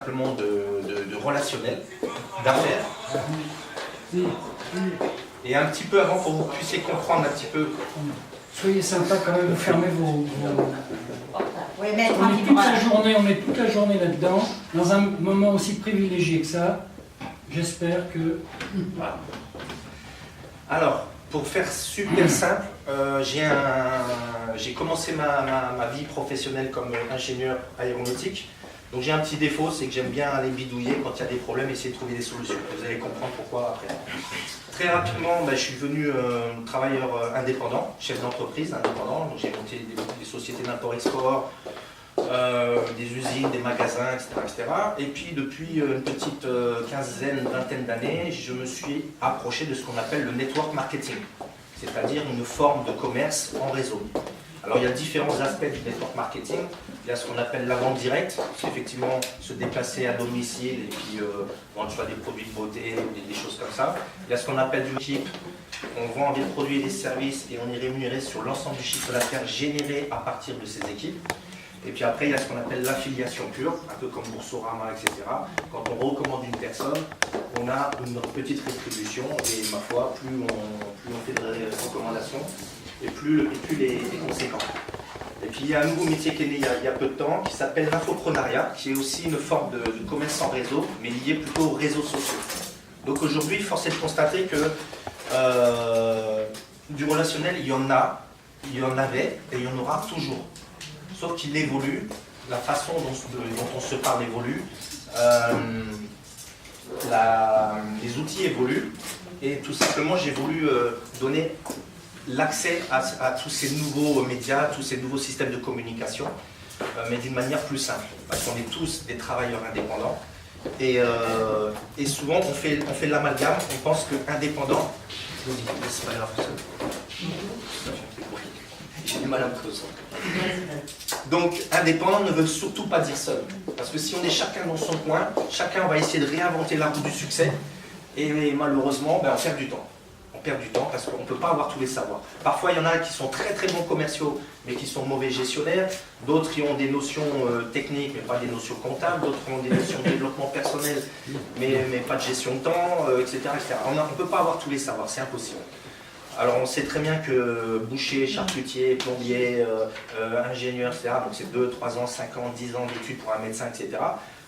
simplement de relationnel, d'affaires. Et un petit peu avant, pour que vous puissiez comprendre un petit peu. Soyez sympa quand même, fermez vos... Oui, mais On est toute la journée là-dedans, dans un moment aussi privilégié que ça. J'espère que... Voilà. Alors, pour faire super simple, j'ai commencé ma vie professionnelle comme ingénieur aéronautique. Donc j'ai un petit défaut, c'est que j'aime bien aller bidouiller quand il y a des problèmes, essayer de trouver des solutions. Vous allez comprendre pourquoi après. Très rapidement, je suis devenu travailleur indépendant, chef d'entreprise indépendant. Donc j'ai monté des sociétés d'import-export, des usines, des magasins, etc., etc. Et puis depuis une petite vingtaine d'années, je me suis approché de ce qu'on appelle le network marketing, c'est-à-dire une forme de commerce en réseau. Alors il y a différents aspects du network marketing. Il y a ce qu'on appelle la vente directe, c'est effectivement se déplacer à domicile et puis vendre soit des produits de beauté ou des choses comme ça. Il y a ce qu'on appelle du chip. On vend des produits et des services et on est rémunéré sur l'ensemble du chiffre d'affaires généré à partir de ces équipes. Et puis après, il y a ce qu'on appelle l'affiliation pure, un peu comme Boursorama, etc. Quand on recommande une personne, on a une petite rétribution et ma foi, plus on fait de recommandations et plus les conséquences. Et puis il y a un nouveau métier qui est né il y a peu de temps, qui s'appelle l'infoprenariat, qui est aussi une forme de commerce en réseau, mais lié plutôt aux réseaux sociaux. Donc aujourd'hui, force est de constater que du relationnel, il y en avait et il y en aura toujours. Sauf qu'il évolue, la façon dont on se parle évolue, les outils évoluent, et tout simplement j'ai voulu donner l'accès à tous ces nouveaux médias, tous ces nouveaux systèmes de communication, mais d'une manière plus simple, parce qu'on est tous des travailleurs indépendants, et souvent on fait l'amalgame, on pense qu'indépendant, je vous dis, c'est pas grave, j'ai du mal à me concentrer. Donc, indépendant ne veut surtout pas dire seul. Parce que si on est chacun dans son coin, chacun va essayer de réinventer la roue du succès. Et malheureusement, on perd du temps. On perd du temps parce qu'on ne peut pas avoir tous les savoirs. Parfois, il y en a qui sont très très bons commerciaux, mais qui sont mauvais gestionnaires. D'autres qui ont des notions techniques, mais pas des notions comptables. D'autres qui ont des notions de développement personnel, mais pas de gestion de temps, etc., etc. On ne peut pas avoir tous les savoirs, c'est impossible. Alors on sait très bien que boucher, charcutier, plombier, ingénieur, etc., donc c'est 2, 3 ans, 5 ans, 10 ans d'études pour un médecin, etc.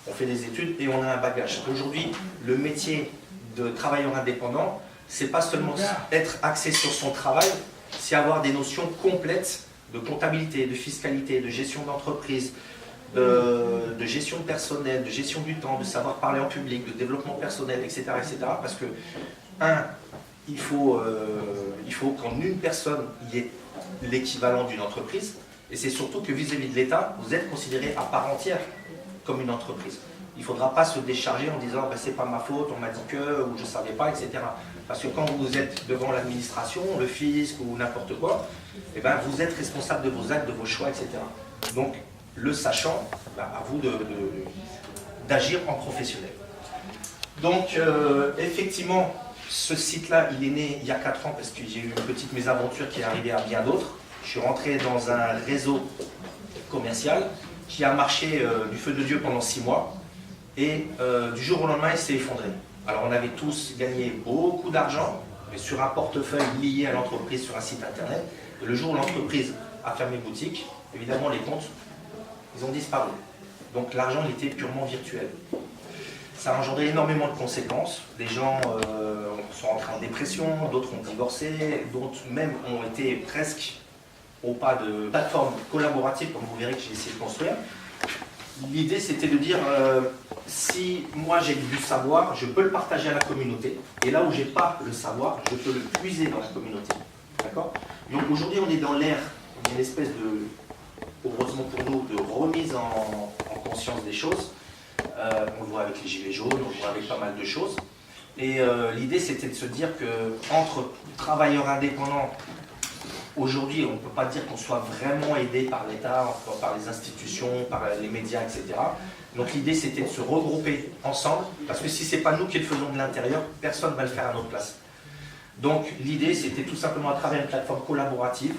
On fait des études et on a un bagage. Aujourd'hui, le métier de travailleur indépendant, c'est pas seulement être axé sur son travail, c'est avoir des notions complètes de comptabilité, de fiscalité, de gestion d'entreprise, de gestion de personnel, de gestion du temps, de savoir parler en public, de développement personnel, etc., etc. Parce que, il faut qu'en une personne, il y ait l'équivalent d'une entreprise, et c'est surtout que vis-à-vis de l'État, vous êtes considéré à part entière comme une entreprise. Il ne faudra pas se décharger en disant c'est pas ma faute, on m'a dit que, ou je ne savais pas, etc. Parce que quand vous êtes devant l'administration, le fisc ou n'importe quoi, vous êtes responsable de vos actes, de vos choix, etc. Donc, le sachant, à vous d'agir en professionnel. Donc, effectivement, ce site-là, il est né il y a 4 ans parce que j'ai eu une petite mésaventure qui est arrivée à bien d'autres. Je suis rentré dans un réseau commercial qui a marché du feu de Dieu pendant 6 mois et du jour au lendemain, il s'est effondré. Alors on avait tous gagné beaucoup d'argent, mais sur un portefeuille lié à l'entreprise sur un site internet. Et le jour où l'entreprise a fermé boutique, évidemment les comptes, ils ont disparu. Donc l'argent était purement virtuel. Ça a engendré énormément de conséquences. Les gens sont entrés en dépression, d'autres ont divorcé, d'autres même ont été presque au pas de plateformes collaboratives, comme vous verrez que j'ai essayé de construire. L'idée, c'était de dire, si moi j'ai du savoir, je peux le partager à la communauté. Et là où j'ai pas le savoir, je peux le puiser dans la communauté. D'accord ? Donc aujourd'hui, on est dans l'ère d'une espèce de, heureusement pour nous, de remise en conscience des choses. On le voit avec les gilets jaunes, on le voit avec pas mal de choses. Et l'idée, c'était de se dire qu'entre travailleurs indépendants, aujourd'hui, on ne peut pas dire qu'on soit vraiment aidé par l'État, par les institutions, par les médias, etc. Donc l'idée, c'était de se regrouper ensemble, parce que si ce n'est pas nous qui le faisons de l'intérieur, personne ne va le faire à notre place. Donc l'idée, c'était tout simplement à travers une plateforme collaborative,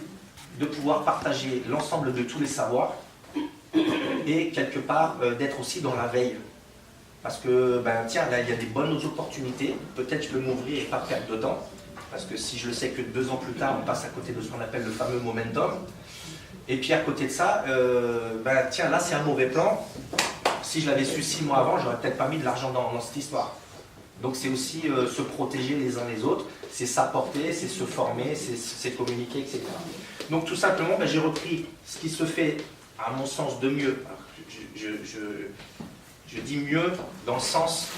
de pouvoir partager l'ensemble de tous les savoirs, et quelque part d'être aussi dans la veille. parce que, ben, tiens, là, il y a des bonnes opportunités, peut-être je peux m'ouvrir et pas perdre de temps, parce que si je le sais que 2 ans plus tard, on passe à côté de ce qu'on appelle le fameux momentum. Et puis à côté de ça, ben, tiens, là, c'est un mauvais plan. Si je l'avais su 6 mois avant, j'aurais peut-être pas mis de l'argent dans cette histoire. Donc c'est aussi se protéger les uns les autres, c'est s'apporter, c'est se former, c'est communiquer, etc. Donc tout simplement, ben, j'ai repris ce qui se fait, à mon sens, de mieux. Je dis mieux dans le sens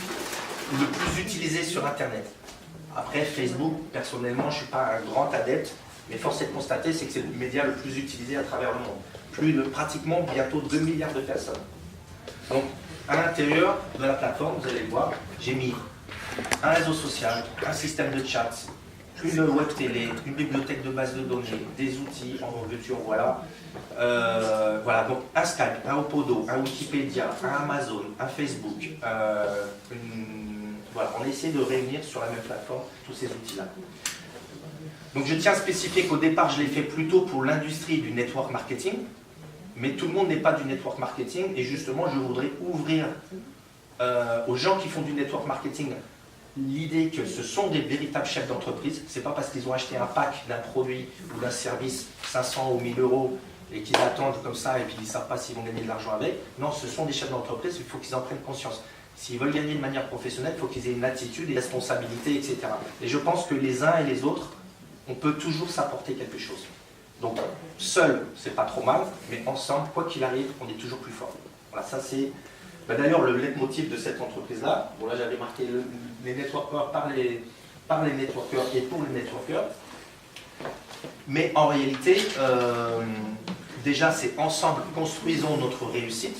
le plus utilisé sur Internet. Après, Facebook, personnellement, je ne suis pas un grand adepte, mais force est de constater, c'est que c'est le média le plus utilisé à travers le monde. Plus de pratiquement bientôt 2 milliards de personnes. Donc, à l'intérieur de la plateforme, vous allez le voir, j'ai mis un réseau social, un système de chat, une web télé, une bibliothèque de base de données, des outils, en veux-tu, en voilà. Voilà, donc un Skype, un Opodo, un Wikipédia, un Amazon, un Facebook. Voilà, on a essayé de réunir sur la même plateforme tous ces outils-là. Donc je tiens à spécifier qu'au départ, je l'ai fait plutôt pour l'industrie du network marketing, mais tout le monde n'est pas du network marketing, et justement, je voudrais ouvrir aux gens qui font du network marketing l'idée que ce sont des véritables chefs d'entreprise. C'est pas parce qu'ils ont acheté un pack d'un produit ou d'un service 500 ou 1000 euros et qu'ils attendent comme ça et puis ils ne savent pas s'ils vont gagner de l'argent avec. Non, ce sont des chefs d'entreprise, il faut qu'ils en prennent conscience. S'ils veulent gagner de manière professionnelle, il faut qu'ils aient une attitude, des responsabilités, etc. Et je pense que les uns et les autres, on peut toujours s'apporter quelque chose. Donc, seul, c'est pas trop mal, mais ensemble, quoi qu'il arrive, on est toujours plus fort. Voilà, ça c'est... D'ailleurs, le leitmotiv de cette entreprise-là, bon là j'avais marqué les networkers par les networkers et pour les networkers, mais en réalité, déjà c'est ensemble construisons notre réussite,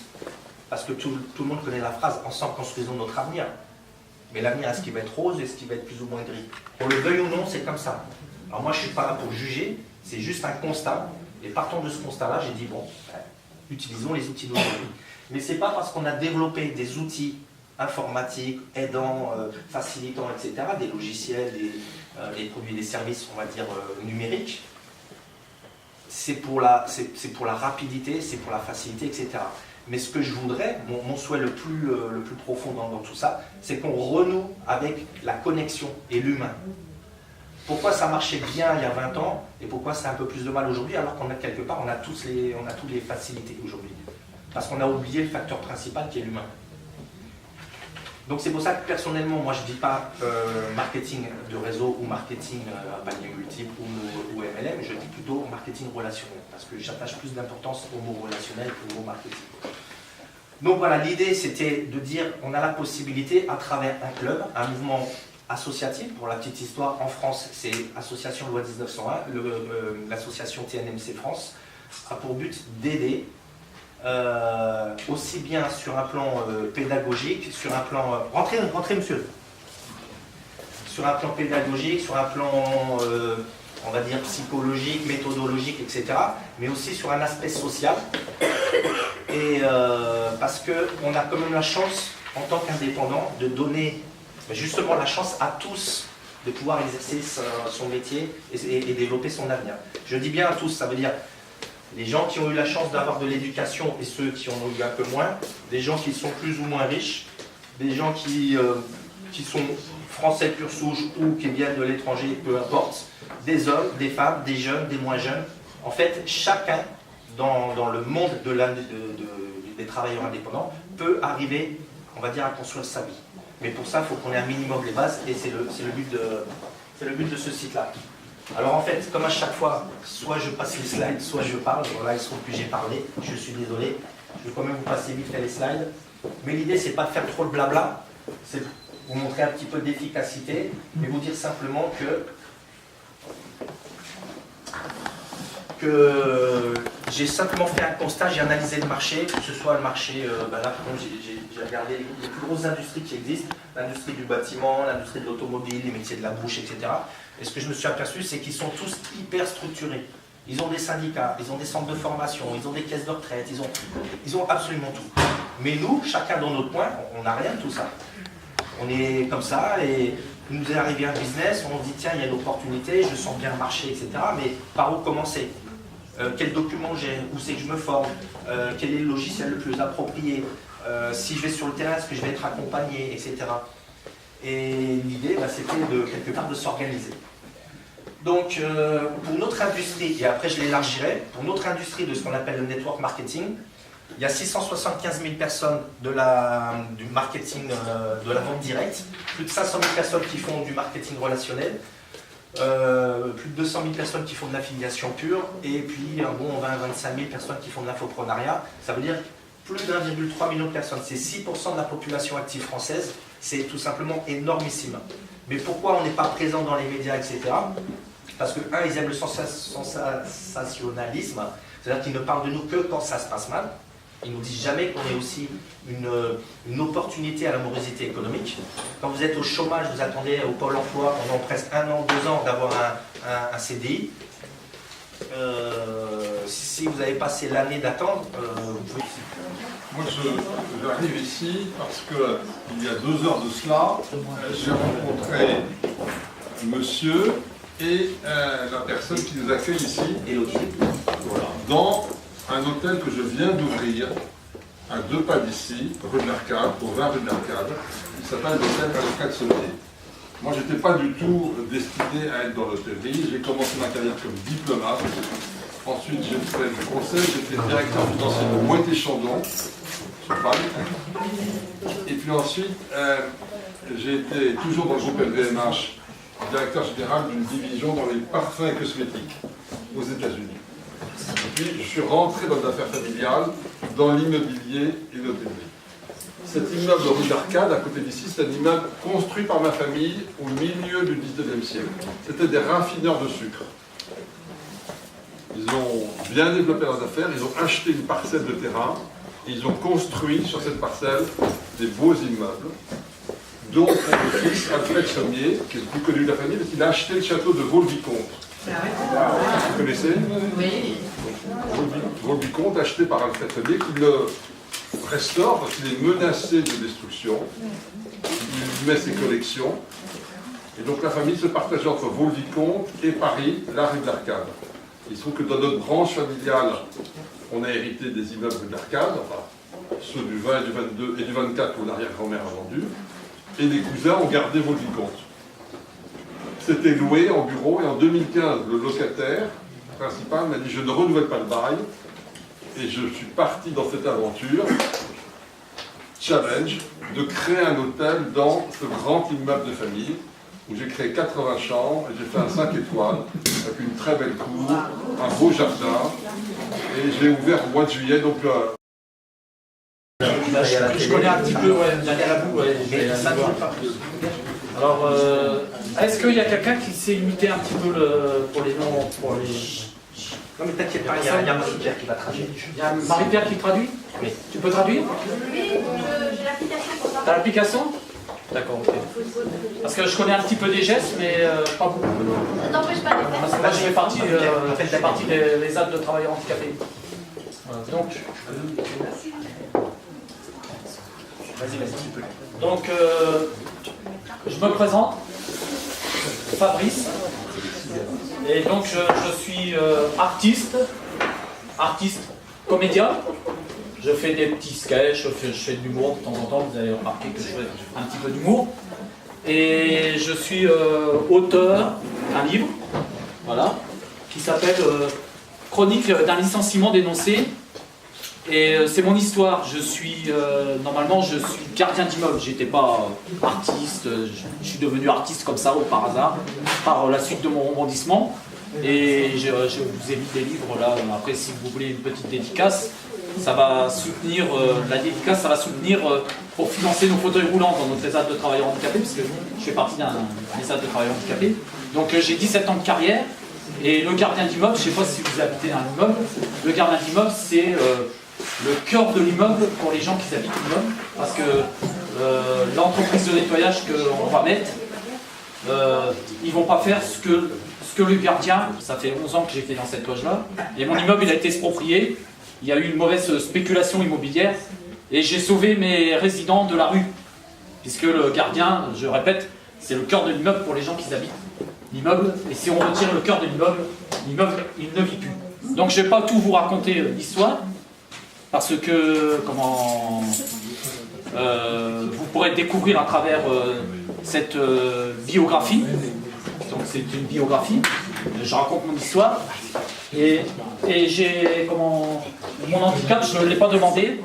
parce que tout le monde connaît la phrase ensemble construisons notre avenir. Mais l'avenir, est-ce qu'il va être rose, est-ce qu'il va être plus ou moins gris? Qu'on le veuille ou non, c'est comme ça. Alors moi je ne suis pas là pour juger, c'est juste un constat, et partant de ce constat-là, j'ai dit bon, utilisons les outils d'aujourd'hui. Mais ce n'est pas parce qu'on a développé des outils informatiques, aidants, facilitants, etc., des logiciels, des produits et des services, on va dire, numériques, c'est pour la rapidité, c'est pour la facilité, etc. Mais ce que je voudrais, mon souhait le plus profond dans tout ça, c'est qu'on renoue avec la connexion et l'humain. Pourquoi ça marchait bien il y a 20 ans et pourquoi c'est un peu plus de mal aujourd'hui alors qu'on a quelque part, on a toutes les facilités aujourd'hui. Parce qu'on a oublié le facteur principal qui est l'humain. Donc c'est pour ça que personnellement, moi je ne dis pas marketing de réseau ou marketing à panier multiple ou MLM, je dis plutôt marketing relationnel, parce que j'attache plus d'importance au mot relationnel qu'au mot marketing. Donc voilà, l'idée c'était de dire on a la possibilité à travers un club, un mouvement associatif, pour la petite histoire, en France c'est Association Loi 1901, l'association TNMC France a pour but d'aider aussi bien sur un plan pédagogique, sur un plan... rentrez monsieur. Sur un plan pédagogique, sur un plan, on va dire, psychologique, méthodologique, etc. Mais aussi sur un aspect social. Et parce qu'on a quand même la chance, en tant qu'indépendant, de donner justement la chance à tous de pouvoir exercer son métier et développer son avenir. Je dis bien à tous, ça veut dire les gens qui ont eu la chance d'avoir de l'éducation et ceux qui en ont eu un peu moins, des gens qui sont plus ou moins riches, des gens qui sont français pure souche ou qui viennent de l'étranger, peu importe, des hommes, des femmes, des jeunes, des moins jeunes. En fait, chacun dans le monde des travailleurs indépendants peut arriver, on va dire, à construire sa vie. Mais pour ça, il faut qu'on ait un minimum les bases et c'est le but de ce site-là. Alors en fait, comme à chaque fois, soit je passe les slides, soit je parle. Voilà, il se trouve que j'ai parlé, je suis désolé. Je vais quand même vous passer vite fait les slides. Mais l'idée, c'est pas de faire trop le blabla, c'est vous montrer un petit peu d'efficacité et vous dire simplement que j'ai simplement fait un constat, j'ai analysé le marché, que ce soit le marché, là par contre j'ai regardé les plus grosses industries qui existent, l'industrie du bâtiment, l'industrie de l'automobile, les métiers de la bouche, etc. Et ce que je me suis aperçu, c'est qu'ils sont tous hyper structurés. Ils ont des syndicats, ils ont des centres de formation, ils ont des caisses de retraite, ils ont absolument tout. Mais nous, chacun dans notre coin, on n'a rien de tout ça. On est comme ça et il nous est arrivé un business, on se dit tiens, il y a une opportunité, je sens bien le marché, etc. Mais par où commencer? quel document j'ai, où c'est que je me forme, quel est le logiciel le plus approprié, si je vais sur le terrain, est-ce que je vais être accompagné, etc. Et l'idée, c'était de quelque part de s'organiser. Donc, pour notre industrie, et après je l'élargirai, pour notre industrie de ce qu'on appelle le network marketing, il y a 675 000 personnes du marketing, de la vente directe, plus de 500 000 personnes qui font du marketing relationnel, plus de 200 000 personnes qui font de l'affiliation pure, et puis un bon 20-25 000 personnes qui font de l'infoprenariat. Ça veut dire plus d'1,3 million de personnes. C'est 6% de la population active française. C'est tout simplement énormissime. Mais pourquoi on n'est pas présent dans les médias, etc. Parce que, un, ils aiment le sensationnalisme, c'est-à-dire qu'ils ne parlent de nous que quand ça se passe mal. Ils ne nous disent jamais qu'on est aussi une opportunité à la morosité économique. Quand vous êtes au chômage, vous attendez au Pôle emploi pendant presque 1 an, 2 ans d'avoir un CDI. Si vous avez passé l'année d'attendre, vous pouvez... Moi, j'arrive ici parce que il y a 2 heures de cela, j'ai rencontré monsieur et la personne qui nous accueille ici, voilà, dans un hôtel que je viens d'ouvrir à 2 pas d'ici, rue de l'Arcade, au 20 rue de l'Arcade, qui s'appelle l'hôtel Alfred Sommier. Moi, je n'étais pas du tout destiné à être dans l'hôtellerie. J'ai commencé ma carrière comme diplomate. Ensuite, j'ai fait du conseil, j'étais directeur financier de Moët et Chandon, et puis ensuite, j'ai été toujours dans le groupe LVMH, directeur général d'une division dans les parfums et cosmétiques aux États-Unis. Puis, je suis rentré dans l'affaire familiale, dans l'immobilier et l'hôtellerie. Cet immeuble rue d'Arcade, à côté d'ici, c'est un immeuble construit par ma famille au milieu du 19e siècle. C'était des raffineurs de sucre. Ils ont bien développé leurs affaires, ils ont acheté une parcelle de terrain, et ils ont construit sur cette parcelle des beaux immeubles, dont mon fils, Alfred Sommier, qui est le plus connu de la famille, parce qu'il a acheté le château de Vaux-le-Vicomte. Vous connaissez? Oui. Vaux-le-Vicomte, acheté par Alfred Sommier, qui le restaure parce qu'il est menacé de destruction. Il met ses collections. Et donc la famille se partage entre Vaux-le-Vicomte et Paris, la rue de l'Arcade. Il se trouve que dans notre branche familiale, on a hérité des immeubles rue de l'Arcade, enfin ceux du 20 et du 22 et du 24 où l'arrière-grand-mère a vendu. Et les cousins ont gardé Vaux-le-Vicomte. C'était loué en bureau et en 2015, le locataire principal m'a dit « Je ne renouvelle pas le bail ». Et je suis parti dans cette aventure, challenge, de créer un hôtel dans ce grand immeuble de famille, où j'ai créé 80 chambres, et j'ai fait un 5 étoiles, avec une très belle cour, un beau jardin, et je l'ai ouvert au mois de juillet, donc... Je connais un petit peu, Daniel Abou, mais ça ne pas plus. Alors, est-ce qu'il y a quelqu'un qui sait imiter un petit peu pour les noms, pour les... Non mais t'inquiète pas, il y a Marie-Pierre qui va traduire. Il y a Marie-Pierre qui traduit? Oui. Tu peux traduire? Oui, j'ai l'application pour ça. T'as l'application? D'accord, ok. Parce que je connais un petit peu des gestes, mais pas beaucoup. N'empêche pas de faire. Parce que là, je fais partie des aides de travailleurs handicapés. Voilà. Donc, Vas-y, tu peux. Donc, je me présente, Fabrice, et donc je suis artiste, comédien. Je fais des petits sketchs, je fais de l'humour de temps en temps, vous avez remarqué que je fais un petit peu d'humour. Et je suis auteur d'un livre, voilà, qui s'appelle Chronique d'un licenciement dénoncé. Et c'est mon histoire. Je suis normalement je suis gardien d'immeuble. J'étais pas artiste. Je suis devenu artiste comme ça, par hasard, par la suite de mon rebondissement. Et je vous ai mis des livres là. Après, si vous voulez une petite dédicace, ça va soutenir la dédicace. Ça va soutenir pour financer nos fauteuils roulants dans notre ESAT de travailleurs handicapés, parce que je fais partie d'un ESAT de travailleurs handicapés. Donc j'ai 17 ans de carrière. Et le gardien d'immeuble, je ne sais pas si vous habitez dans un immeuble. Le gardien d'immeuble, c'est le cœur de l'immeuble pour les gens qui habitent l'immeuble, parce que l'entreprise de nettoyage qu'on va mettre, ils ne vont pas faire ce que le gardien, ça fait 11 ans que j'étais dans cette loge-là, et mon immeuble il a été exproprié, il y a eu une mauvaise spéculation immobilière, et j'ai sauvé mes résidents de la rue, puisque le gardien, je répète, c'est le cœur de l'immeuble pour les gens qui habitent l'immeuble, et si on retire le cœur de l'immeuble, il ne vit plus. Donc je ne vais pas tout vous raconter l'histoire, parce que vous pourrez découvrir à travers cette biographie. Donc c'est une biographie, je raconte mon histoire. Et j'ai mon handicap, je ne l'ai pas demandé.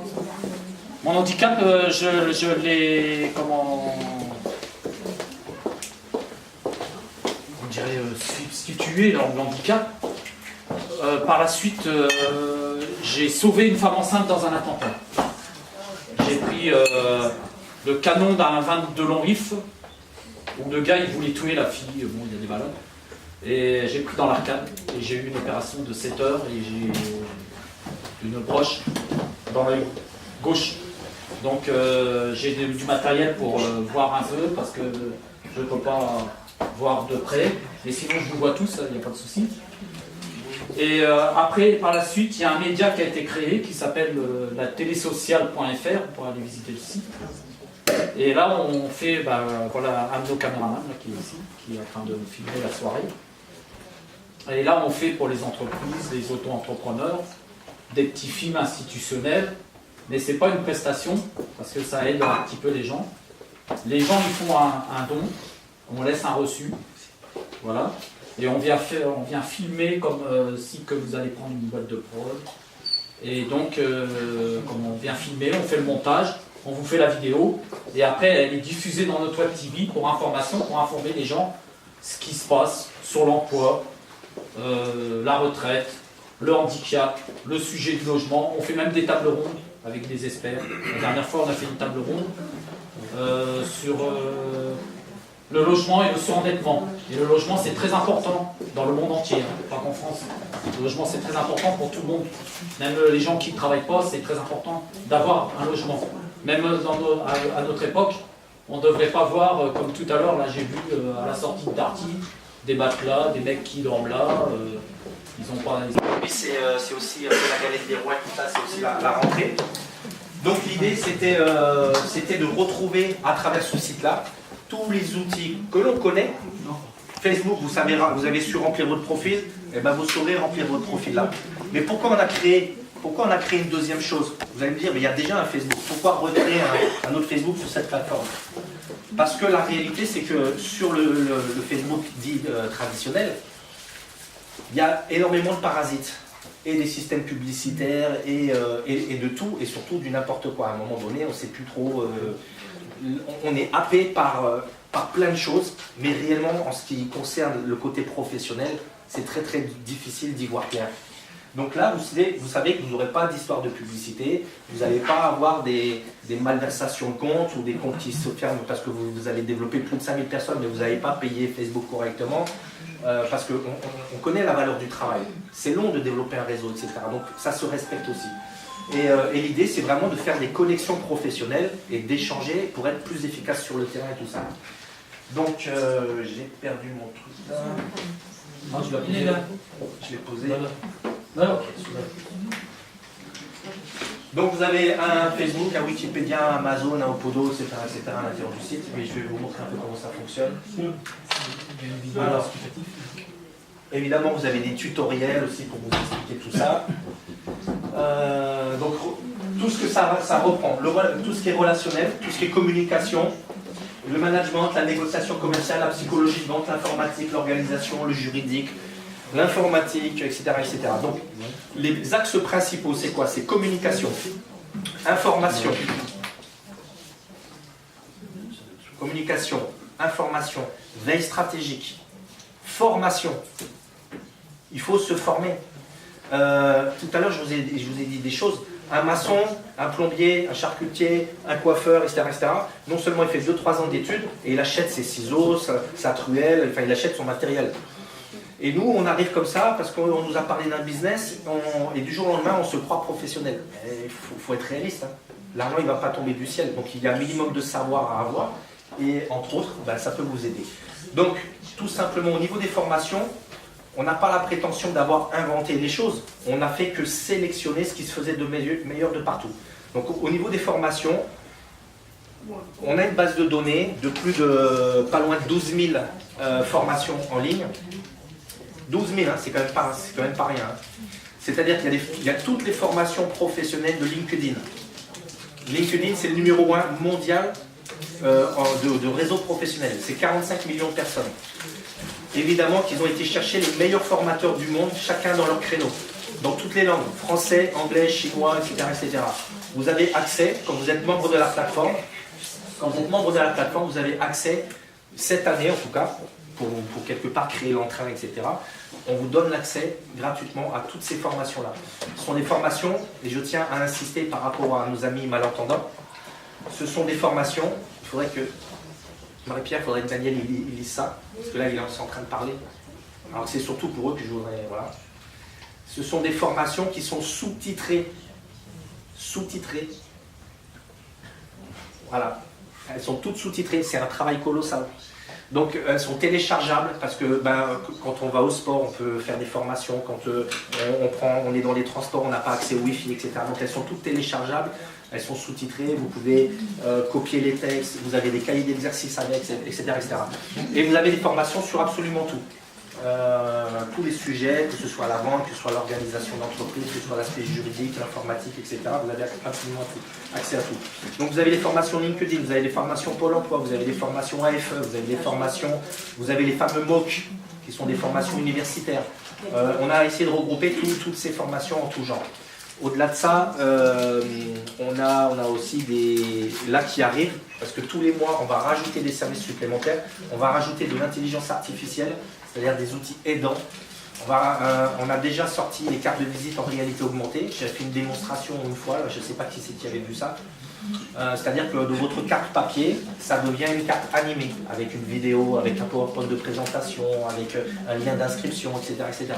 Mon handicap, je l'ai on dirait substitué l'handicap. Par la suite, j'ai sauvé une femme enceinte dans un attentat. J'ai pris le canon d'un 22 long rifle où le gars il voulait tuer la fille. Bon, il y a des balles. Et j'ai pris dans l'arcade et j'ai eu une opération de 7 heures et j'ai une broche dans l'œil gauche. Donc j'ai du matériel pour voir un peu parce que je ne peux pas voir de près. Mais sinon je vous vois tous, il n'y a pas de souci. Et après, par la suite, il y a un média qui a été créé qui s'appelle la télésociale.fr pour aller visiter le site. Et là, on fait, voilà, un de nos caméramans là, qui est ici, qui est en train de filmer la soirée. Et là, on fait pour les entreprises, les auto-entrepreneurs, des petits films institutionnels, mais ce n'est pas une prestation, parce que ça aide un petit peu les gens. Les gens, ils font un don, on laisse un reçu, voilà, et on vient filmer comme si que vous allez prendre une boîte de prod. Et donc, comme on vient filmer, on fait le montage, on vous fait la vidéo, et après, elle est diffusée dans notre web TV pour information, pour informer les gens ce qui se passe sur l'emploi, la retraite, le handicap, le sujet du logement. On fait même des tables rondes avec des experts. La dernière fois, on a fait une table ronde sur le logement et le surendettement. Et le logement, c'est très important dans le monde entier, hein, pas qu'en France. Le logement, c'est très important pour tout le monde. Même les gens qui ne travaillent pas, c'est très important d'avoir un logement. Même à notre époque, on ne devrait pas voir, comme tout à l'heure, là j'ai vu à la sortie de Darty, des matelas, des mecs qui dorment là, ils n'ont pas... C'est aussi la galette des rois, tout ça, c'est aussi la rentrée. Donc l'idée, c'était de retrouver à travers ce site-là tous les outils que l'on connaît. Facebook, vous avez su remplir votre profil, et ben vous saurez remplir votre profil là. Mais pourquoi on a créé une deuxième chose? Vous allez me dire, mais il y a déjà un Facebook. Pourquoi recréer un autre Facebook sur cette plateforme? Parce que la réalité, c'est que sur le Facebook dit traditionnel, il y a énormément de parasites et des systèmes publicitaires et de tout, et surtout du n'importe quoi. À un moment donné, on ne sait plus trop... on est happé par plein de choses, mais réellement, en ce qui concerne le côté professionnel, c'est très très difficile d'y voir clair. Donc là, vous savez que vous n'aurez pas d'histoire de publicité, vous n'allez pas avoir des malversations de comptes ou des comptes qui se ferment parce que vous allez développer plus de 5000 personnes, mais vous n'allez pas payer Facebook correctement, parce qu'on connaît la valeur du travail. C'est long de développer un réseau, etc. Donc ça se respecte aussi. Et l'idée, c'est vraiment de faire des connexions professionnelles et d'échanger pour être plus efficace sur le terrain et tout ça. Donc, j'ai perdu mon truc là. Non, tu l'as posé là. Je l'ai posé. Non, ok. Donc, vous avez un Facebook, un Wikipédia, un Amazon, un Opodo, etc., à l'intérieur du site. Mais je vais vous montrer un peu comment ça fonctionne. Alors, évidemment, vous avez des tutoriels aussi pour vous expliquer tout ça. Donc, tout ce que ça reprend, tout ce qui est relationnel, tout ce qui est communication, le management, la négociation commerciale, la psychologie de vente, l'informatique, l'organisation, le juridique, l'informatique, etc., etc. Donc, les axes principaux, c'est quoi? C'est communication, information, veille stratégique, formation. Il faut se former. Tout à l'heure, je vous ai dit des choses. Un maçon, un plombier, un charcutier, un coiffeur, etc., etc. Non seulement il fait 2-3 ans d'études, et il achète ses ciseaux, sa truelle, enfin il achète son matériel. Et nous, on arrive comme ça parce qu'on nous a parlé d'un business, et du jour au lendemain, on se croit professionnel. Il faut être réaliste. Hein. L'argent, il ne va pas tomber du ciel. Donc il y a un minimum de savoir à avoir, et entre autres, ça peut vous aider. Donc, tout simplement, au niveau des formations, on n'a pas la prétention d'avoir inventé les choses, on n'a fait que sélectionner ce qui se faisait de meilleur de partout. Donc au niveau des formations, on a une base de données de pas loin de 12 000 formations en ligne. 12 000, hein, c'est quand même pas rien. Hein. C'est-à-dire qu'il y a toutes les formations professionnelles de LinkedIn. LinkedIn, c'est le numéro 1 mondial de réseau professionnel. C'est 45 millions de personnes. Évidemment qu'ils ont été chercher les meilleurs formateurs du monde, chacun dans leur créneau. Dans toutes les langues, français, anglais, chinois, etc., etc. Vous avez accès, quand vous êtes membre de la plateforme, vous avez accès, cette année en tout cas, pour quelque part créer l'entrain, etc., on vous donne l'accès gratuitement à toutes ces formations-là. Ce sont des formations, et je tiens à insister par rapport à nos amis malentendants, ce sont des formations, il faudrait que, Marie-Pierre, il faudrait que Daniel il lise ça, parce que là il est en train de parler. Alors c'est surtout pour eux que je voudrais, voilà. Ce sont des formations qui sont sous-titrées. Sous-titrées. Voilà. Elles sont toutes sous-titrées, c'est un travail colossal. Donc elles sont téléchargeables parce que quand on va au sport, on peut faire des formations, quand on est dans les transports, on n'a pas accès au Wi-Fi, etc. Donc elles sont toutes téléchargeables, elles sont sous-titrées, vous pouvez copier les textes, vous avez des cahiers d'exercice avec, etc., etc. Et vous avez des formations sur absolument tout. Tous les sujets, que ce soit la vente, que ce soit l'organisation d'entreprise, que ce soit l'aspect juridique, l'informatique, etc. Vous avez absolument tout, accès à tout. Donc vous avez les formations LinkedIn, vous avez les formations Pôle emploi, vous avez les formations AFE, vous avez les formations, vous avez les fameux MOOC, qui sont des formations universitaires. On a essayé de regrouper toutes ces formations en tout genre. Au-delà de ça, on a aussi des là qui arrivent, parce que tous les mois, on va rajouter des services supplémentaires, on va rajouter de l'intelligence artificielle, c'est-à-dire des outils aidants. On a déjà sorti les cartes de visite en réalité augmentée. J'ai fait une démonstration une fois, je ne sais pas qui c'est qui avait vu ça. C'est-à-dire que de votre carte papier, ça devient une carte animée, avec une vidéo, avec un PowerPoint de présentation, avec un lien d'inscription, etc., etc.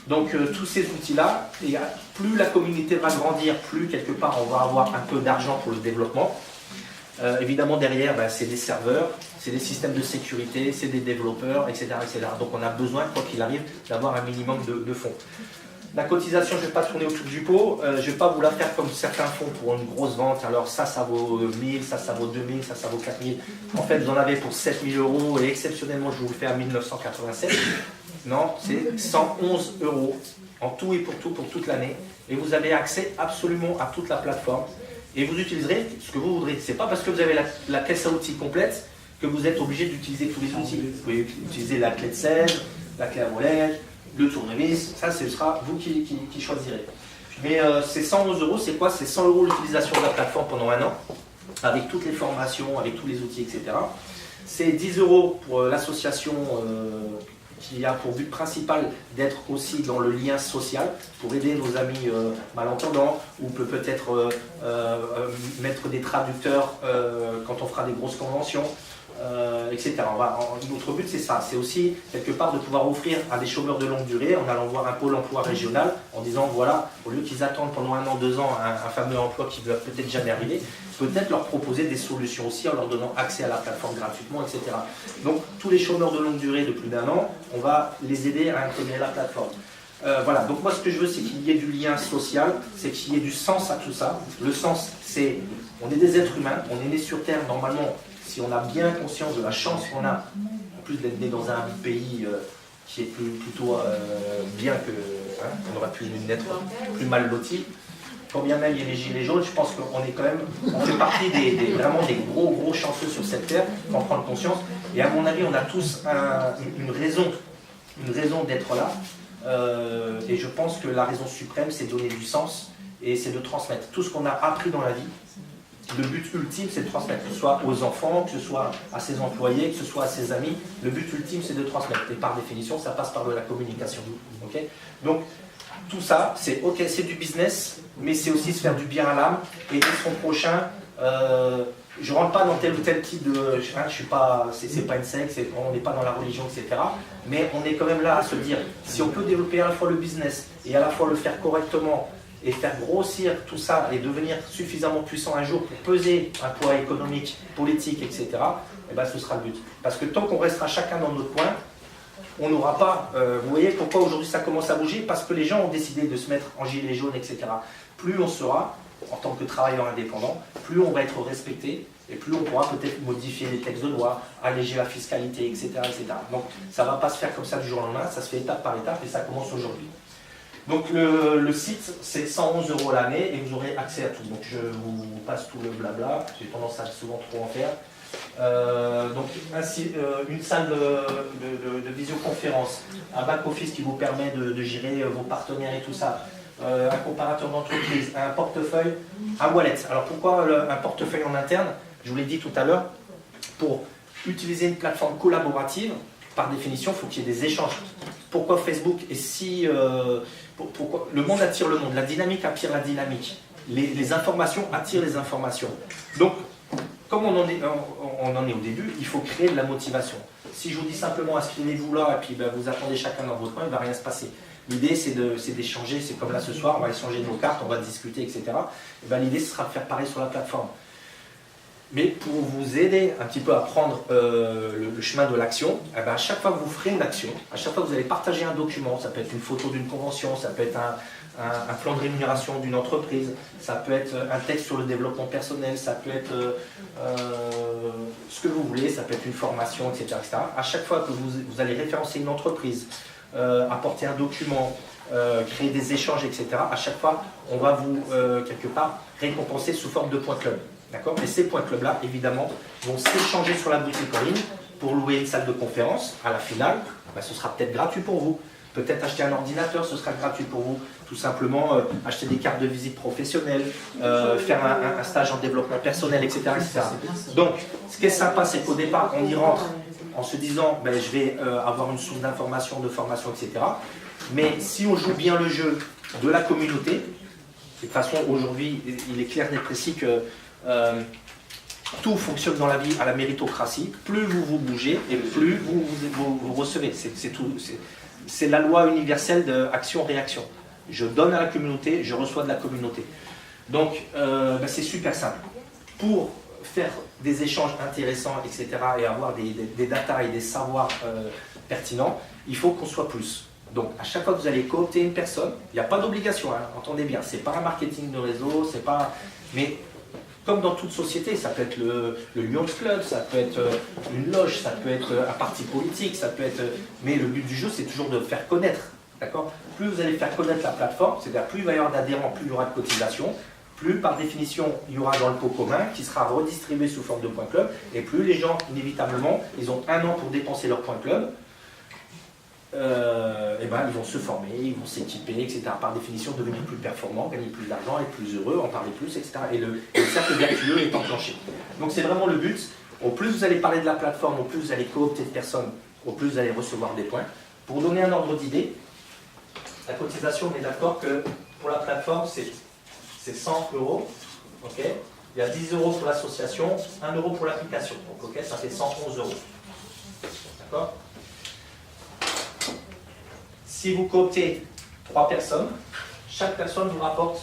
Donc tous ces outils-là, plus la communauté va grandir, plus quelque part on va avoir un peu d'argent pour le développement. Évidemment derrière, c'est des serveurs, c'est des systèmes de sécurité, c'est des développeurs, etc., etc. Donc on a besoin, quoi qu'il arrive, d'avoir un minimum de fonds. La cotisation, je ne vais pas tourner autour du pot, je ne vais pas vous la faire comme certains font pour une grosse vente. Alors ça vaut 1000, ça vaut 2000, ça vaut 4000. En fait, vous en avez pour 7000 € et exceptionnellement, je vous le fais à 1987. Non, c'est 111 € en tout et pour toute l'année. Et vous avez accès absolument à toute la plateforme. Et vous utiliserez ce que vous voudrez. Ce n'est pas parce que vous avez la caisse à outils complète que vous êtes obligé d'utiliser tous les outils. Vous pouvez utiliser la clé de sève, la clé à molette, le tournevis. Ça, ce sera vous qui choisirez. Mais ces 111 €, c'est quoi? C'est 100 € l'utilisation de la plateforme pendant un an, avec toutes les formations, avec tous les outils, etc. C'est 10 € pour l'association qui a pour but principal d'être aussi dans le lien social, pour aider nos amis malentendants, ou peut-être mettre des traducteurs quand on fera des grosses conventions, etc. Notre but c'est ça, c'est aussi quelque part de pouvoir offrir à des chômeurs de longue durée, en allant voir un pôle emploi régional, en disant voilà, au lieu qu'ils attendent pendant 1 an, 2 ans un fameux emploi qui ne va peut-être jamais arriver, peut-être leur proposer des solutions aussi en leur donnant accès à la plateforme gratuitement, etc. Donc tous les chômeurs de longue durée de plus d'1 an, on va les aider à intégrer la plateforme. Voilà, donc moi ce que je veux c'est qu'il y ait du lien social, c'est qu'il y ait du sens à tout ça. Le sens c'est, on est des êtres humains, on est nés sur Terre normalement, si on a bien conscience de la chance qu'on a, en plus d'être né dans un pays qui est plutôt bien que, on aurait pu naître plus mal loti. Quand bien même il y a les gilets jaunes, je pense qu'on est quand même, on fait partie vraiment des gros chanceux sur cette terre, pour en prendre conscience. Et à mon avis, on a tous une raison d'être là. Et je pense que la raison suprême, c'est de donner du sens et c'est de transmettre tout ce qu'on a appris dans la vie. Le but ultime, c'est de transmettre, que ce soit aux enfants, que ce soit à ses employés, que ce soit à ses amis. Le but ultime, c'est de transmettre. Et par définition, ça passe par de la communication. Okay, donc, tout ça, c'est ok, c'est du business, mais c'est aussi se faire du bien à l'âme, aider son prochain. Je ne rentre pas dans tel ou tel type de... je suis pas, c'est pas une secte, on n'est pas dans la religion, etc. Mais on est quand même là à se dire, si on peut développer à la fois le business et à la fois le faire correctement, et faire grossir tout ça et devenir suffisamment puissant un jour pour peser un poids économique, politique, etc., eh ben, ce sera le but. Parce que tant qu'on restera chacun dans notre coin, on n'aura pas... vous voyez pourquoi aujourd'hui ça commence à bouger? Parce que les gens ont décidé de se mettre en gilet jaune, etc. Plus on sera, en tant que travailleur indépendant, plus on va être respecté et plus on pourra peut-être modifier les textes de loi, alléger la fiscalité, etc., etc. Donc ça ne va pas se faire comme ça du jour au lendemain, ça se fait étape par étape et ça commence aujourd'hui. Donc le site, c'est 111 € l'année et vous aurez accès à tout. Donc je vous passe tout le blabla, j'ai tendance à souvent trop en faire. Donc ainsi, une salle de visioconférence, un back-office qui vous permet de gérer vos partenaires et tout ça, un comparateur d'entreprise, un portefeuille, un wallet. Alors pourquoi un portefeuille en interne? Je vous l'ai dit tout à l'heure, pour utiliser une plateforme collaborative, par définition, il faut qu'il y ait des échanges. Pourquoi Facebook est si... pourquoi le monde attire le monde, la dynamique attire la dynamique, les informations attirent les informations. Donc, comme on en est au début, il faut créer de la motivation. Si je vous dis simplement inscrivez-vous là, et puis ben, vous attendez chacun dans votre coin, il ne va rien se passer. L'idée, c'est d'échanger, c'est comme là ce soir, on va échanger nos cartes, on va discuter, etc. Et ben, l'idée, ce sera de faire pareil sur la plateforme. Mais pour vous aider un petit peu à prendre le chemin de l'action, eh ben à chaque fois que vous ferez une action, à chaque fois que vous allez partager un document, ça peut être une photo d'une convention, ça peut être un plan de rémunération d'une entreprise, ça peut être un texte sur le développement personnel, ça peut être ce que vous voulez, ça peut être une formation, etc. etc. À chaque fois que vous allez référencer une entreprise, apporter un document, créer des échanges, etc., à chaque fois, on va vous, quelque part, récompenser sous forme de points club. D'accord? Et ces points club-là, évidemment, vont s'échanger sur la boutique en ligne pour louer une salle de conférence. À la finale, ben, ce sera peut-être gratuit pour vous. Peut-être acheter un ordinateur, ce sera gratuit pour vous. Tout simplement, acheter des cartes de visite professionnelles, faire un stage en développement personnel, etc. etc. Donc, ce qui est sympa, c'est qu'au départ, on y rentre en se disant ben, je vais avoir une source d'information, de formation, etc. Mais si on joue bien le jeu de la communauté, de toute façon, aujourd'hui, il est clair et précis que tout fonctionne dans la vie à la méritocratie. Plus vous bougez et plus vous recevez. C'est la loi universelle d'action-réaction. Je donne à la communauté, je reçois de la communauté. Donc, ben c'est super simple. Pour faire des échanges intéressants, etc., et avoir des datas et des savoirs pertinents, il faut qu'on soit plus. Donc, à chaque fois que vous allez coopter une personne, il n'y a pas d'obligation, hein, entendez bien, c'est pas un marketing de réseau, c'est pas... Mais comme dans toute société, ça peut être le Lions Club, ça peut être une loge, ça peut être un parti politique, ça peut être... Mais le but du jeu, c'est toujours de faire connaître, d'accord? Plus vous allez faire connaître la plateforme, c'est-à-dire plus il va y avoir d'adhérents, plus il y aura de cotisations, plus par définition il y aura dans le pot commun qui sera redistribué sous forme de points club, et plus les gens, inévitablement, ils ont 1 an pour dépenser leurs points club, et ben, ils vont se former, ils vont s'équiper, etc. Par définition, devenir plus performants, gagner plus d'argent, être plus heureux, en parler plus, etc. Et le cercle vertueux est enclenché. Donc c'est vraiment le but. Au plus vous allez parler de la plateforme, au plus vous allez coopter de personnes, au plus vous allez recevoir des points. Pour donner un ordre d'idée, la cotisation, on est d'accord que pour la plateforme, c'est 100 €. Okay, il y a 10 € pour l'association, 1 € pour l'application. Donc okay, ça fait 111 €. D'accord? Si vous cooptez 3 personnes, chaque personne vous rapporte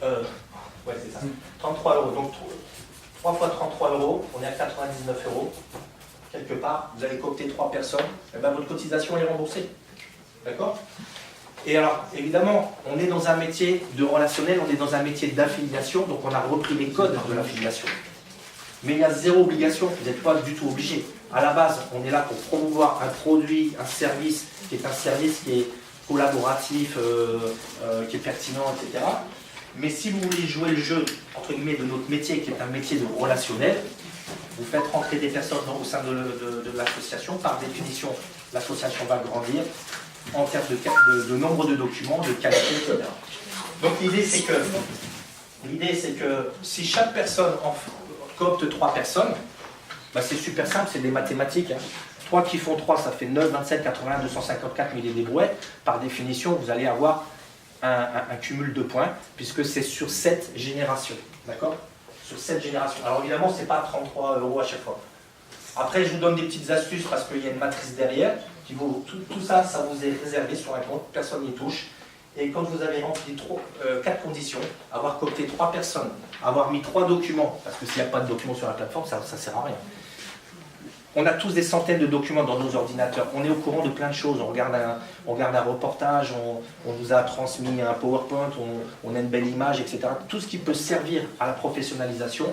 ouais, c'est ça, 33 €. Donc 3 fois 33 €, on est à 99 €. Quelque part, vous allez coopter 3 personnes, et ben votre cotisation est remboursée. D'accord? Et alors, évidemment, on est dans un métier de relationnel, on est dans un métier d'affiliation, donc on a repris les codes de l'affiliation. Mais il y a zéro obligation, vous n'êtes pas du tout obligé. À la base, on est là pour promouvoir un produit, un service qui est un service qui est collaboratif, qui est pertinent, etc. Mais si vous voulez jouer le jeu, entre guillemets, de notre métier, qui est un métier de relationnel, vous faites rentrer des personnes au sein de l'association. Par définition, l'association va grandir en termes de nombre de documents, de qualité, etc. Donc l'idée, c'est que si chaque personne coopte 3 personnes, bah c'est super simple, c'est des mathématiques. Hein. 3 qui font 3, ça fait 9, 27, 80, 254 000 et des brouettes. Par définition, vous allez avoir un cumul de points, puisque c'est sur 7 générations. D'accord? Sur 7 générations. Alors évidemment, ce n'est pas 33 € à chaque fois. Après, je vous donne des petites astuces, parce qu'il y a une matrice derrière. Tout ça, ça vous est réservé sur un compte, personne n'y touche. Et quand vous avez rempli 4 conditions, avoir coopté 3 personnes, avoir mis 3 documents, parce que s'il n'y a pas de documents sur la plateforme, ça ne sert à rien. On a tous des centaines de documents dans nos ordinateurs. On est au courant de plein de choses. On regarde un reportage, on nous a transmis un PowerPoint, on a une belle image, etc. Tout ce qui peut servir à la professionnalisation,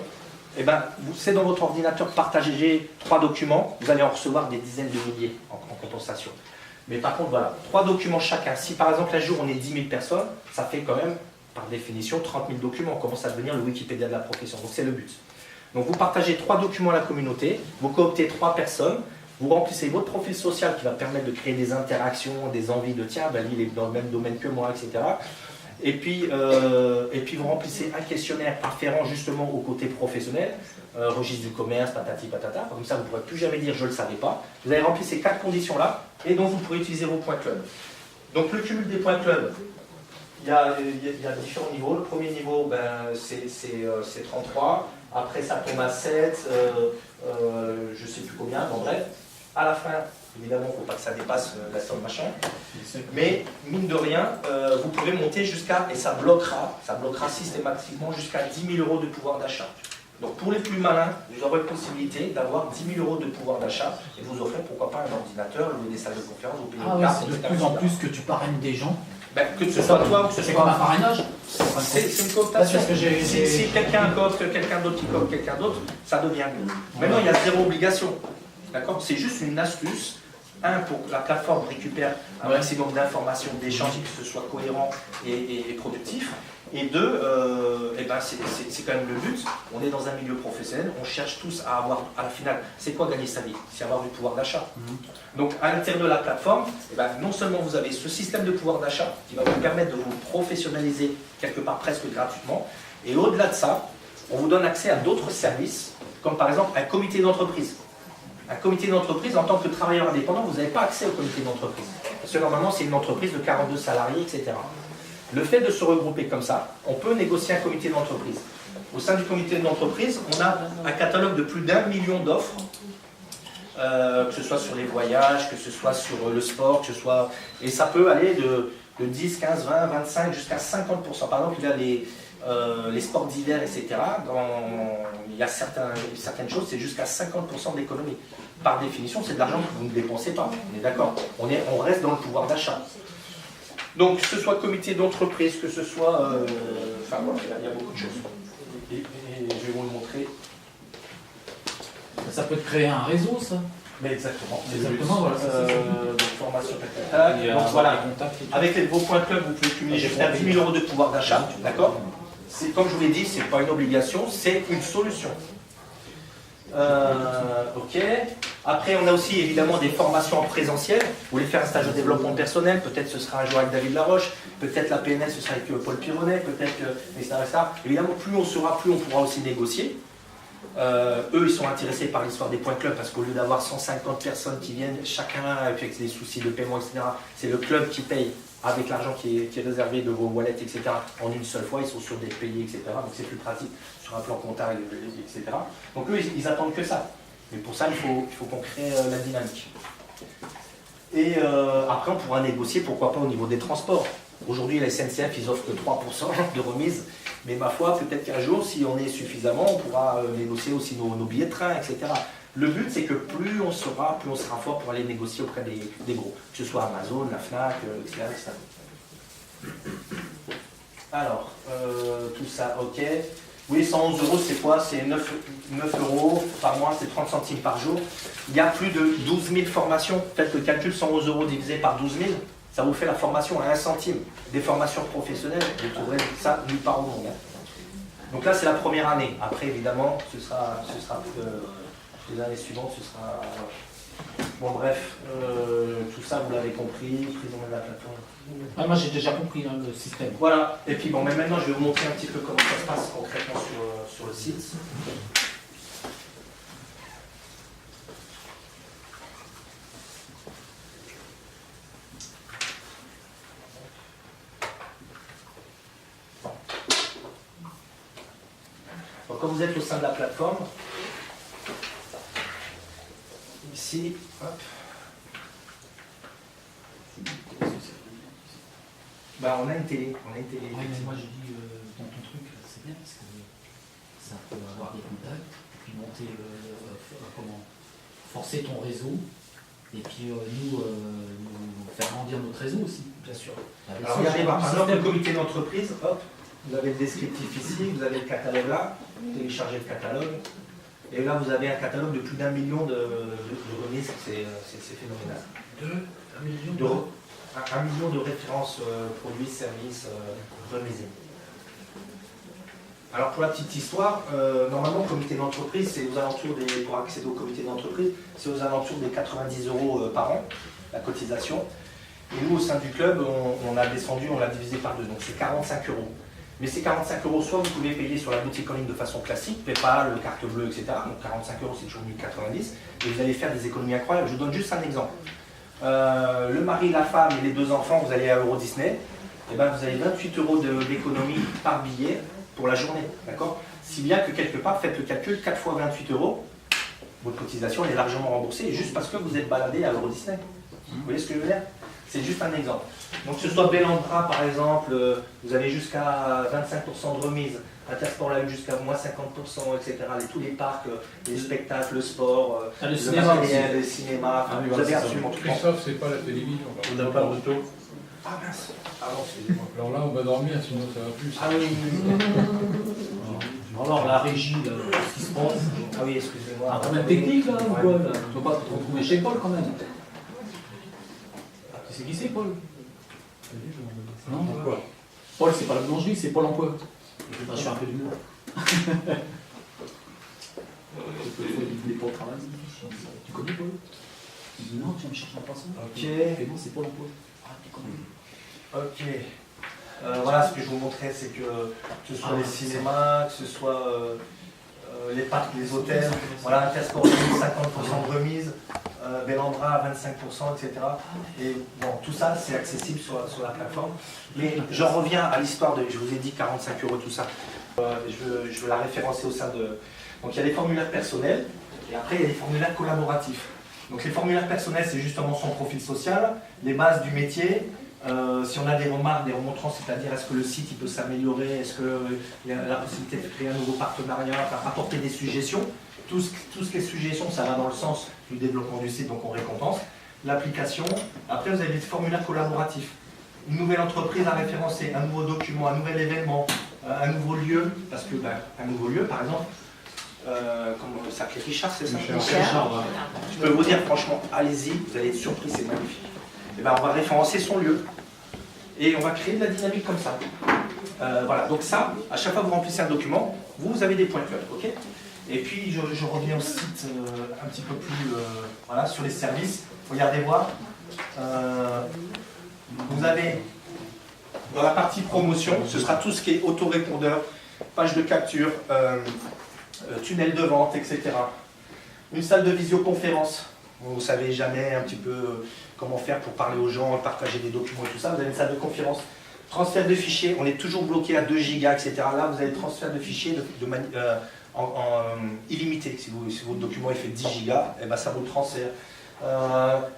eh ben, c'est dans votre ordinateur, partagez 3 documents, vous allez en recevoir des dizaines de milliers en compensation. Mais par contre, voilà, 3 documents chacun. Si par exemple un jour on est 10 000 personnes, ça fait quand même, par définition, 30 000 documents. On commence à devenir le Wikipédia de la profession. Donc c'est le but. Donc vous partagez 3 documents à la communauté, vous cooptez 3 personnes, vous remplissez votre profil social qui va permettre de créer des interactions, des envies de tiens, ben, lui il est dans le même domaine que moi, etc. Et puis vous remplissez un questionnaire afférent justement au côté professionnel, registre du commerce, patati patata, comme ça vous ne pourrez plus jamais dire je ne le savais pas. Vous avez rempli ces 4 conditions-là, et donc vous pourrez utiliser vos points club. Donc le cumul des points club, il y a différents niveaux. Le premier niveau, ben, c'est 33, après ça tombe à 7, je ne sais plus combien, bon bref. À la fin, évidemment, il ne faut pas que ça dépasse la somme machin. Mais, mine de rien, vous pouvez monter jusqu'à, et ça bloquera systématiquement jusqu'à 10 000 € de pouvoir d'achat. Donc pour les plus malins, vous aurez la possibilité d'avoir 10 000 € de pouvoir d'achat et vous offrez pourquoi pas un ordinateur, louer des salles de conférence, vous payez une carte, c'est de plus en plus que tu parraines des gens. Ben, que ce soit toi ou que ce C'est comme un soit... parrainage. C'est une cooptation. Parce que Si quelqu'un coopte quelqu'un d'autre qui coopte quelqu'un d'autre, ça devient mieux. Maintenant, il y a 0 obligation. D'accord? C'est juste une astuce. Un, pour que la plateforme récupère un maximum d'informations, d'échanges, et que ce soit cohérent et productif. Et deux, ben c'est quand même le but. On est dans un milieu professionnel, on cherche tous à avoir, à la finale, c'est quoi gagner sa vie? C'est avoir du pouvoir d'achat. Donc à l'intérieur de la plateforme, ben, non seulement vous avez ce système de pouvoir d'achat qui va vous permettre de vous professionnaliser quelque part presque gratuitement, et au-delà de ça, on vous donne accès à d'autres services, comme par exemple un comité d'entreprise. Un comité d'entreprise, en tant que travailleur indépendant, vous n'avez pas accès au comité d'entreprise. Parce que normalement, c'est une entreprise de 42 salariés, etc. Le fait de se regrouper comme ça, on peut négocier un comité d'entreprise. Au sein du comité d'entreprise, on a un catalogue de plus d'1 million d'offres, que ce soit sur les voyages, que ce soit sur le sport, que ce soit... Et ça peut aller de 10, 15, 20, 25 jusqu'à 50%. Par exemple, il y a les sports d'hiver, etc. Il y a certaines choses, c'est jusqu'à 50% d'économie. Par définition, c'est de l'argent que vous ne dépensez pas. On est d'accord. On reste dans le pouvoir d'achat. Donc, que ce soit comité d'entreprise, que ce soit... enfin, voilà, il y a beaucoup de choses. Et je vais vous le montrer. Ça peut te créer un réseau, ça. Mais exactement. Exactement, voilà. Donc, formation, donc voilà. Avec vos points club, vous pouvez cumuler jusqu'à 10 000 € de pouvoir d'achat. D'accord? Comme je vous l'ai dit, ce n'est pas une obligation, c'est une solution. Ok. Après, on a aussi évidemment des formations en présentiel. Vous voulez faire un stage de développement personnel, peut-être ce sera un jour avec David Laroche, peut-être la PNL ce sera avec Paul Pironnet, peut-être que... etc. Évidemment, plus on sera, plus on pourra aussi négocier. Eux, ils sont intéressés par l'histoire des points club parce qu'au lieu d'avoir 150 personnes qui viennent, chacun avec des soucis de paiement, etc., c'est le club qui paye avec l'argent qui est réservé de vos wallets, etc., en une seule fois, ils sont sûrs d'être payés, etc. Donc c'est plus pratique sur un plan comptable, etc. Donc eux, ils attendent que ça. Mais pour ça, il faut qu'on crée la dynamique. Et après, on pourra négocier, pourquoi pas, au niveau des transports. Aujourd'hui, la SNCF, ils offrent que 3% de remise. Mais ma foi, peut-être qu'un jour, si on est suffisamment, on pourra négocier aussi nos billets de train, etc. Le but, c'est que plus on sera fort pour aller négocier auprès des gros. Que ce soit Amazon, la FNAC, etc. Alors, tout ça, ok. Oui, 111 €, c'est quoi? C'est 9 € par mois, c'est 30 centimes par jour. Il y a plus de 12 000 formations. Faites le calcul, 111 € divisé par 12 000, ça vous fait la formation à 1 centime. Des formations professionnelles, vous trouverez ça nulle part au monde. Donc là, c'est la première année. Après, évidemment, ce sera les années suivantes, ce sera... Bon, bref, tout ça, vous l'avez compris, prison de la plateforme. Ah, moi, j'ai déjà compris hein, le système. Voilà, et puis bon, mais maintenant, je vais vous montrer un petit peu comment ça se passe concrètement sur le site. Donc, quand vous êtes au sein de la plateforme, ici, hop. Bah, on a une télé. Ouais, mais moi, je dis dans ton truc, c'est bien parce que ça peut avoir des contacts, puis monter, forcer ton réseau, et puis nous faire grandir notre réseau aussi. Bien sûr. Avec Alors, regardez, par exemple, le comité d'entreprise, hop, vous avez le descriptif ici, vous avez le catalogue là, vous téléchargez le catalogue, et là, vous avez un catalogue de plus d'1 million de remises, c'est phénoménal. 1 million de références produits, services remisés. Alors pour la petite histoire, normalement le comité d'entreprise, c'est aux alentours des, pour accéder au comité d'entreprise, c'est aux alentours des 90 € par an, la cotisation. Et nous au sein du club, on a descendu, on l'a divisé par 2, donc c'est 45 €. Mais ces 45 €, soit vous pouvez payer sur la boutique en ligne de façon classique, PayPal, carte bleue, etc. Donc 45 € c'est toujours 1090, et vous allez faire des économies incroyables. Je vous donne juste un exemple. Le mari, la femme et les 2 enfants, vous allez à Euro Disney, et ben vous avez 28 € d'économie par billet pour la journée, d'accord? Si bien que quelque part, faites le calcul, 4 fois 28 €, votre cotisation est largement remboursée, juste parce que vous êtes baladé à Euro Disney. Vous voyez ce que je veux dire? C'est juste un exemple. Donc que ce soit Bellandra par exemple, vous avez jusqu'à 25% de remise, Intersport l'a eu jusqu'à moins 50%, etc. Tous les parcs, les spectacles, le sport, le cinéma aussi. les cinémas, enfin, vous avez absolument tout. Christophe, c'est pas la télévision. On n'a pas de taux. Ah mince, pardon, excusez-moi. Alors là, on va dormir, sinon ça va plus. Ah oui, Alors la régie, là, ce qui se passe. ah oui, excusez-moi. Un problème technique là ou quoi là? Tu vas pas te retrouver chez Paul quand même. Tu sais qui c'est Paul? Non, pourquoi? Paul c'est pas la boulangerie, c'est Paul Emploi. Je suis un peu d'humour. Il est pas au travail. Tu connais Paul? Il dit non, tu vas me chercher un passant. Ok. Et non, c'est Paul Emploi. Ah, tu connais. Ok. Voilà, ce que je vous montrais, c'est que ce soit les cinémas, que ce soit les parcs, les hôtels, voilà, Intersport 50% de remise, Bellandra à 25%, etc. Et bon, tout ça, c'est accessible sur la plateforme. Mais j'en reviens à l'histoire de, je vous ai dit 45 €, tout ça. Je veux la référencer au sein de... Donc il y a les formulaires personnels, et après il y a les formulaires collaboratifs. Donc les formulaires personnels, c'est justement son profil social, les bases du métier, si on a des remarques, des remontrances, c'est-à-dire est-ce que le site il peut s'améliorer, est-ce qu'il y a la possibilité de créer un nouveau partenariat, enfin, apporter des suggestions. Tout ce qui est suggestions, ça va dans le sens du développement du site, donc on récompense. L'application, après vous avez les formulaires collaboratifs. Une nouvelle entreprise à référencer, un nouveau document, un nouvel événement, un nouveau lieu, parce que un nouveau lieu par exemple, comment ça s'appelle, Richard, c'est ça? Richard, ouais. Je peux vous dire franchement, allez-y, vous allez être surpris, c'est magnifique. Et ben, on va référencer son lieu et on va créer de la dynamique comme ça. Voilà, donc ça, à chaque fois que vous remplissez un document, vous avez des points club, ok? Et puis je reviens au site un petit peu plus voilà, sur les services. Regardez voir. Vous avez dans la partie promotion, ce sera tout ce qui est autorépondeur, page de capture, tunnel de vente, etc. Une salle de visioconférence. Vous ne savez jamais un petit peu comment faire pour parler aux gens, partager des documents et tout ça. Vous avez une salle de conférence. Transfert de fichiers, on est toujours bloqué à 2 gigas, etc. Là, vous avez transfert de fichiers illimité. Si votre document est fait 10 gigas, et ben ça vous le transfère.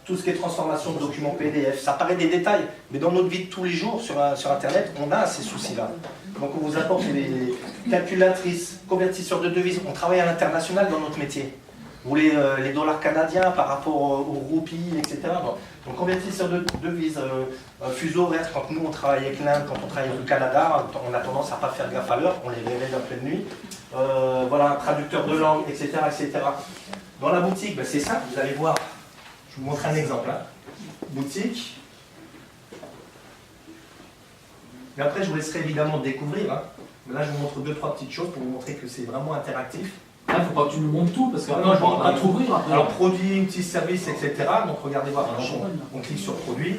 Tout ce qui est transformation de documents PDF, ça paraît des détails, mais dans notre vie de tous les jours sur Internet, on a ces soucis-là. Donc on vous apporte les calculatrices, convertisseurs de devises, on travaille à l'international dans notre métier. Vous voulez les dollars canadiens par rapport aux roupies, etc. Donc convertisseurs de devises, fuseau horaire, quand nous on travaille avec l'Inde, quand on travaille avec le Canada, on a tendance à ne pas faire gaffe à l'heure, on les réveille en pleine nuit. Voilà, un traducteur de langue, etc. etc. Dans la boutique, ben, c'est simple, vous allez voir. Je vous montre un exemple. Hein. Boutique. Mais après, je vous laisserai évidemment découvrir. Hein. Mais là, je vous montre 2-3 petites choses pour vous montrer que c'est vraiment interactif. Il ne faut pas que tu nous montres tout, parce que non, je ne je vais pas t'ouvrir après. Alors, produit, petits services, etc. Donc, regardez voir. On clique sur produit.